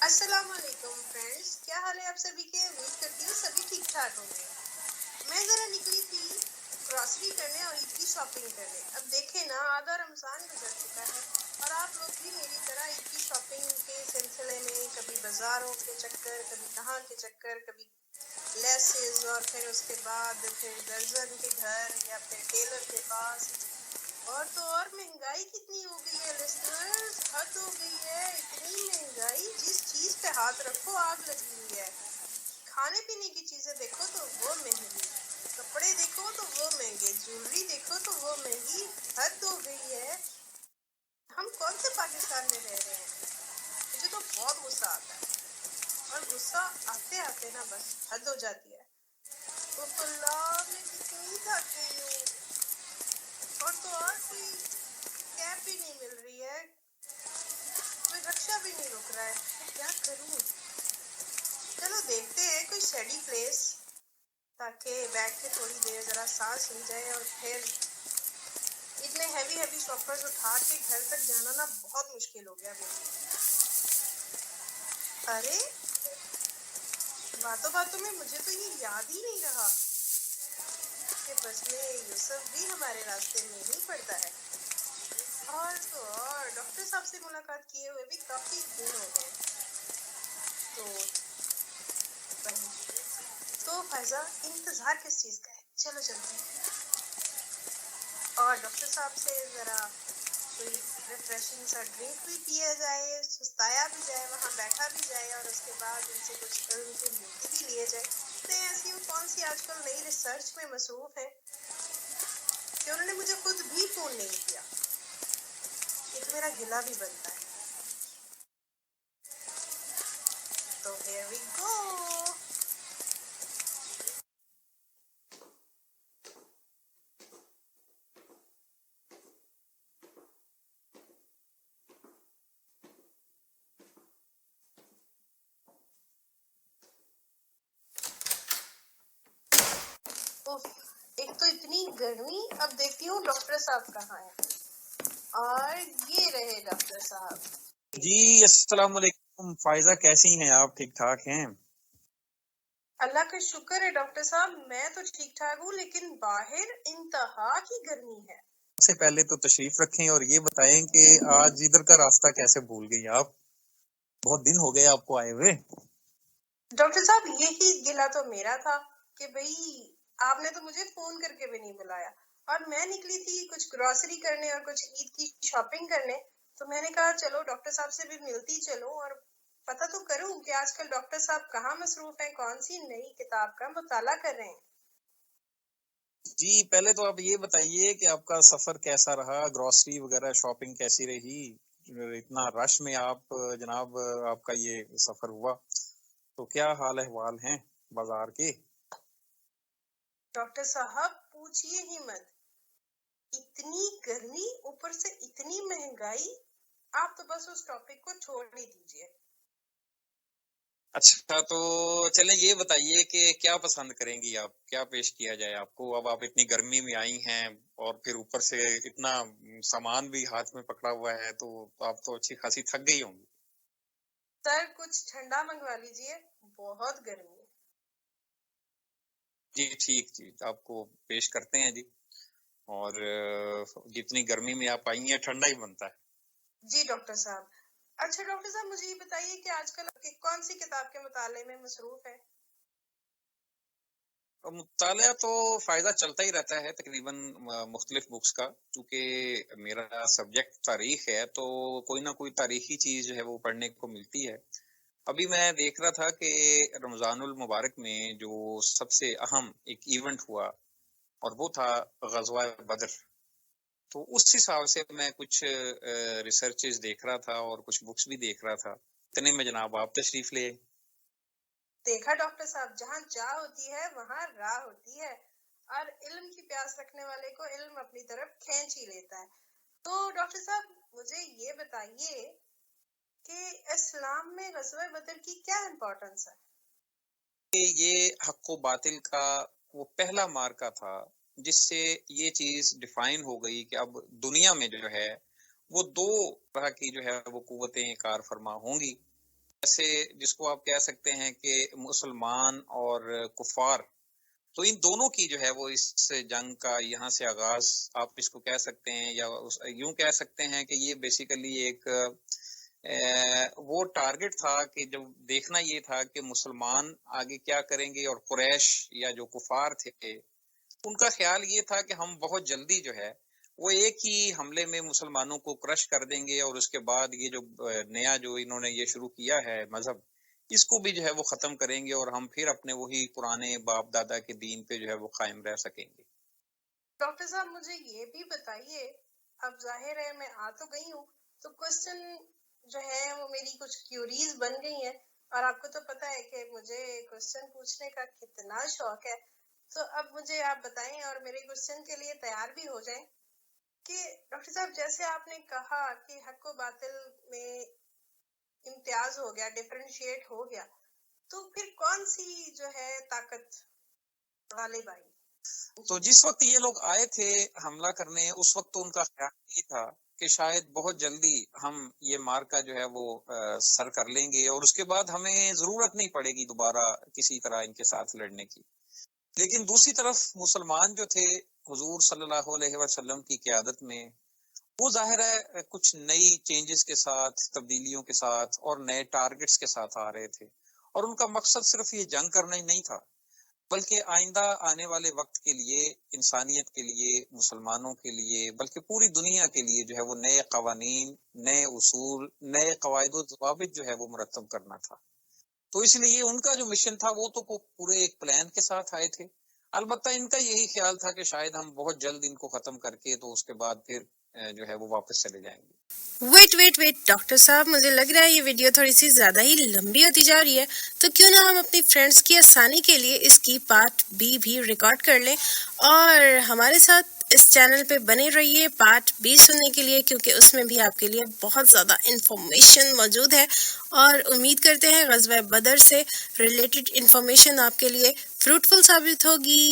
السلام علیکم فرینڈس، کیا حال ہے آپ سبھی کے؟ امید کرتی ہوں سبھی ٹھیک ٹھاک ہوں گے۔ میں ذرا نکلی تھی گروسری کرنے اور عید کی شاپنگ کرنے۔ اب دیکھیں نا، آدھا رمضان گزر چکا ہے اور آپ لوگ بھی میری طرح عید کی شاپنگ کے سلسلے میں کبھی بازاروں کے چکر، کبھی کہاں کے چکر، کبھی لیسز، اور پھر اس کے بعد پھر درزن کے گھر یا پھر ٹیلر کے پاس۔ اور تو اور مہنگائی کتنی ہو گئی ہے لسنرز، حد ہو گئی ہے، اتنی مہنگائی، جس چیز پہ ہاتھ رکھو آگ لگی ہوئی ہے۔ کھانے پینے کی چیزیں دیکھو تو وہ مہنگی، کپڑے دیکھو تو وہ مہنگے، جیولری دیکھو تو وہ مہنگی، حد ہو گئی ہے۔ ہم کون سے پاکستان میں رہ رہے ہیں؟ مجھے تو بہت غصہ آتا ہے، اور غصہ آتے آتے نا بس حد ہو جاتی ہے۔ تو اللہ، میں کتنی تھک گئی ہوں، اور تو اور کوئی کیب بھی نہیں مل رہی ہے، کوئی رکشا بھی نہیں رک رہا ہے، میں کیا کروں؟ چلو دیکھتے ہیں کوئی اسٹڈی پلیس، تاکہ بیٹھ کے تھوڑی دیر ذرا سانس لی جائے، اور پھر اتنے ہیوی شاپرز اٹھا کے گھر تک جانا نا بہت مشکل ہو گیا میرے لیے۔ ارے باتوں باتوں میں مجھے تو یہ یاد ہی نہیں رہا کہ بزمِ یوسف بھی ہمارے راستے میں ہی پڑتا ہے۔ اور تو اور ڈاکٹر صاحب سے ملاقات کیے ہوئے بھی کافی دن ہو گئے۔ تو فائزہ، انتظار کس چیز کا ہے؟ چلو چلتے ہیں، اور ڈاکٹر صاحب سے ذرا کوئی ریفریشنگ سا ڈرنک بھی پیا جائے، سستایا بھی جائے، وہاں بیٹھا بھی جائے، اور اس کے بعد ان سے کچھ علم کی موتی بھی لیے جائے۔ تو ایسی وہ کون سی آج کل نئی ریسرچ میں مصروف ہے کہ انہوں نے مجھے خود بھی فون نہیں کیا۔ یہ تو میرا گلا بھی بنتا ہے۔ تو ہیئر وی گو۔ ایک تو اتنی گرمی، اب دیکھتی ہوں ڈاکٹر صاحب کہاں ہیں، اور یہ رہے ڈاکٹر صاحب۔ جی السلام علیکم فائزہ، کیسی ہیں آپ؟ ٹھیک ٹھاک ہیں؟ اللہ کا شکر ہے ڈاکٹر صاحب، میں تو ٹھیک ٹھاک ہوں، لیکن باہر انتہا کی گرمی ہے۔ سب سے پہلے تو تشریف رکھیں اور یہ بتائیں کہ آج ادھر کا راستہ کیسے بھول گئی آپ؟ بہت دن ہو گئے آپ کو آئے ہوئے۔ ڈاکٹر صاحب یہی گلا تو میرا تھا کہ بھئی آپ نے تو مجھے فون کر کے بھی نہیں بلایا، اور میں نکلی تھی کچھ گروسری کرنے اور کچھ عید کی شاپنگ کرنے، تو میں نے کہا چلو ڈاکٹر صاحب سے بھی ملتی چلوں اور پتہ تو کروں کہ آج کل ڈاکٹر صاحب کہاں مصروف ہیں، کون سی نئی کتاب کا مطالعہ کر رہے ہیں۔ جی پہلے تو آپ یہ بتائیے کہ آپ کا سفر کیسا رہا، گروسری وغیرہ شاپنگ کیسی رہی؟ اتنا رش میں آپ جناب آپ کا یہ سفر ہوا، تو کیا حال احوال ہیں بازار کے؟ ڈاکٹر صاحب پوچھئے ہی مت، اتنی گرمی اوپر سے اتنی مہنگائی، آپ تو بس اس ٹاپک کو چھوڑ ہی دیجئے۔ اچھا تو چلیں یہ بتائیے کہ کیا پسند کریں گی آپ، کیا پیش کیا جائے آپ کو؟ اب آپ اتنی گرمی میں آئی ہیں اور پھر اوپر سے اتنا سامان بھی ہاتھ میں پکڑا ہوا ہے، تو آپ تو اچھی خاصی تھک گئی ہوں گی۔ سر کچھ ٹھنڈا منگوا لیجئے، بہت گرمی ہے۔ جی ٹھیک جی، آپ کو پیش کرتے ہیں جی، اور جتنی گرمی میں آپ آئی ہیں ٹھنڈا ہی بنتا ہے۔ جی ڈاکٹر صاحب۔ اچھا ڈاکٹر صاحب مجھے یہ بتائیے کہ آج کل کون سی کتاب کے مطالعے میں مصروف ہے؟ مطالعہ تو فائدہ چلتا ہی رہتا ہے تقریباً مختلف بکس کا، چونکہ میرا سبجیکٹ تاریخ ہے تو کوئی نہ کوئی تاریخی چیز جو ہے وہ پڑھنے کو ملتی ہے۔ ابھی میں دیکھ رہا تھا کہ رمضان المبارک میں جو سب سے اہم ایک ایونٹ ہوا اور وہ تھا غزوہ بدر، تو اس حساب سے میں کچھ ریسرچز دیکھ رہا تھا اور کچھ بکس بھی دیکھ رہا تھا، اتنے میں جناب آپ تشریف لے۔ دیکھا ڈاکٹر صاحب، جہاں چاہ ہوتی ہے وہاں راہ ہوتی ہے، اور علم کی پیاس رکھنے والے کو علم اپنی طرف کھینچ ہی لیتا ہے۔ تو ڈاکٹر صاحب مجھے یہ بتائیے کہ اسلام میں غزوہ بدر کی کیا امپورٹنس ہے؟ کہ یہ حق و باطل کا وہ پہلا مارکا تھا جس سے یہ چیز ڈیفائن ہو گئی کہ اب دنیا میں جو ہے وہ دو طرح کی جو ہے وہ قوتیں کار فرما ہوں گی۔ جیسے جس کو آپ کہہ سکتے ہیں کہ مسلمان اور کفار، تو ان دونوں کی جو ہے وہ اس جنگ کا یہاں سے آغاز آپ اس کو کہہ سکتے ہیں، یا یوں کہہ سکتے ہیں کہ یہ بیسیکلی ایک وہ ٹارگٹ تھا کہ جب دیکھنا یہ تھا کہ مسلمان آگے کیا کریں گے، اور قریش یا جو کفار تھے ان کا خیال یہ تھا کہ ہم بہت جلدی جو ہے وہ ایک ہی حملے میں مسلمانوں کو کرش کر دیں گے، اور اس کے بعد یہ جو نیا جو انہوں نے یہ شروع کیا ہے مذہب، اس کو بھی جو ہے وہ ختم کریں گے، اور ہم پھر اپنے وہی پرانے باپ دادا کے دین پہ جو ہے وہ قائم رہ سکیں گے۔ ڈاکٹر صاحب مجھے یہ بھی بتائیے، اب ظاہر ہے میں آ تو گئی ہوں تو کوشچن جو ہے وہ میری کچھ کیوریز بن گئی ہیں، اور آپ کو تو پتہ ہے کہ مجھے کوشچن پوچھنے کا کتنا شوق ہے، تو اب مجھے آپ بتائیں اور میرے کوشچن کے لیے تیار بھی ہو جائیں کہ ڈاکٹر صاحب جیسے آپ نے کہا کہ حق و باطل میں امتیاز ہو گیا، ڈفرینشیٹ ہو گیا، تو پھر کون سی جو ہے طاقت غالب آئی؟ تو جس وقت یہ لوگ آئے تھے حملہ کرنے، اس وقت تو ان کا خیال یہ تھا کہ شاید بہت جلدی ہم یہ مارکا جو ہے وہ سر کر لیں گے، اور اس کے بعد ہمیں ضرورت نہیں پڑے گی دوبارہ کسی طرح ان کے ساتھ لڑنے کی۔ لیکن دوسری طرف مسلمان جو تھے حضور صلی اللہ علیہ وسلم کی قیادت میں، وہ ظاہر ہے کچھ نئی چینجز کے ساتھ، تبدیلیوں کے ساتھ اور نئے ٹارگٹس کے ساتھ آ رہے تھے، اور ان کا مقصد صرف یہ جنگ کرنا ہی نہیں تھا، بلکہ آئندہ آنے والے وقت کے لیے، انسانیت کے لیے، مسلمانوں کے لیے، بلکہ پوری دنیا کے لیے جو ہے وہ نئے قوانین، نئے اصول، نئے قواعد و ضوابط جو ہے وہ مرتب کرنا تھا۔ تو اس لیے ان کا جو مشن تھا وہ تو پورے ایک پلان کے ساتھ آئے تھے۔ البتہ ان کا یہی خیال تھا کہ شاید ہم بہت جلد ان کو ختم کر کے تو اس کے بعد پھر جو ہے وہ واپس چلے جائیں گے۔ ویٹ ڈاکٹر صاحب، مجھے لگ رہا ہے یہ ویڈیو تھوڑی سی زیادہ ہی لمبی ہوتی جا رہی ہے، تو کیوں نہ ہم اپنی فرینڈس کی آسانی کے لیے اس کی پارٹ بی بھی ریکارڈ کر لیں، اور ہمارے ساتھ اس چینل پہ بنے رہیے پارٹ بی سننے کے لیے، کیونکہ اس میں بھی آپ کے لیے بہت زیادہ انفارمیشن موجود ہے، اور امید کرتے ہیں غزوہ بدر سے ریلیٹڈ انفارمیشن آپ کے لیے فروٹفل ثابت ہوگی۔